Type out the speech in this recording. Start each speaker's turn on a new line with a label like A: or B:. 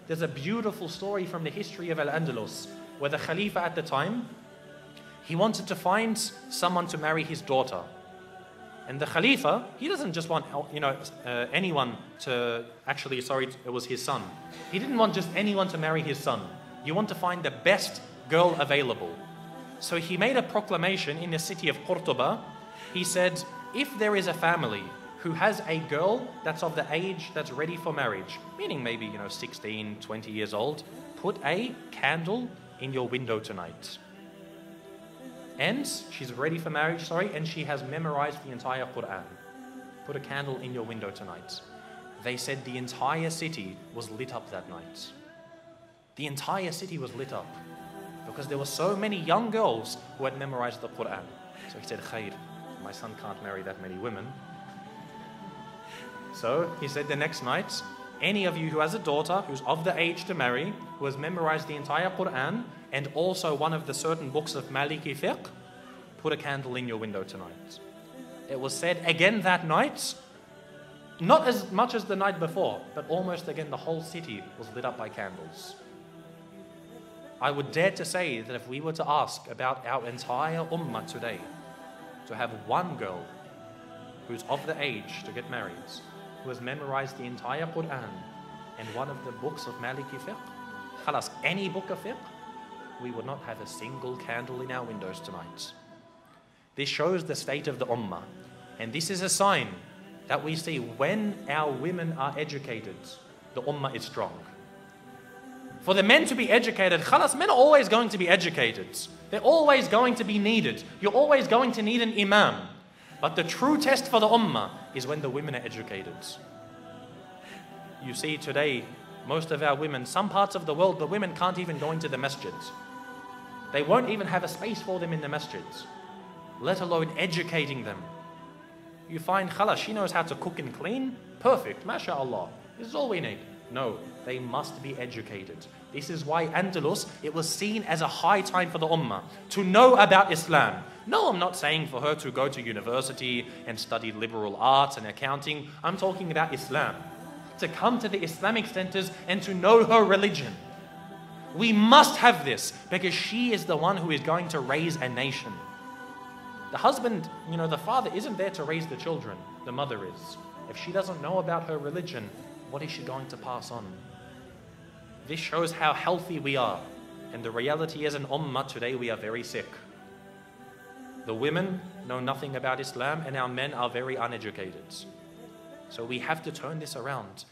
A: there's a beautiful story from the history of Al-Andalus where the Khalifa at the time, he wanted to find someone to marry his daughter. And the Khalifa, he doesn't just want, anyone to, it was his son. He didn't want just anyone to marry his son. You want to find the best girl available. So he made a proclamation in the city of Cordoba. He said, if there is a family who has a girl that's of the age that's ready for marriage, meaning maybe, 16, 20 years old, put a candle in your window tonight. And she's ready for marriage, and she has memorized the entire Quran. Put a candle in your window tonight. They said the entire city was lit up that night. The entire city was lit up because there were so many young girls who had memorized the Quran. So he said, Khair, my son can't marry that many women. So he said the next night, any of you who has a daughter who's of the age to marry, who has memorized the entire Quran and also one of the certain books of Maliki fiqh, put a candle in your window tonight. It was said again that night, not as much as the night before, but almost again the whole city was lit up by candles. I would dare to say that if we were to ask about our entire ummah today, to have one girl who's of the age to get married, who has memorized the entire Quran and one of the books of Maliki fiqh, khalas, any book of fiqh, we would not have a single candle in our windows tonight. This shows the state of the ummah. And this is a sign that we see when our women are educated, the ummah is strong. For the men to be educated, khalas, men are always going to be educated. They're always going to be needed. You're always going to need an imam. But the true test for the ummah is when the women are educated. You see today, most of our women, some parts of the world, the women can't even go into the masjids. They won't even have a space for them in the masjids, let alone educating them. You find, khalas, she knows how to cook and clean, perfect, mashallah, this is all we need. No, they must be educated. This is why Andalus, it was seen as a high time for the ummah to know about Islam. No, I'm not saying for her to go to university and study liberal arts and accounting. I'm talking about Islam. To come to the Islamic centers and to know her religion. We must have this because she is the one who is going to raise a nation. The husband, the father isn't there to raise the children. The mother is. If she doesn't know about her religion, what is she going to pass on? This shows how healthy we are. And the reality is, in ummah today, we are very sick. The women know nothing about Islam and our men are very uneducated. So we have to turn this around.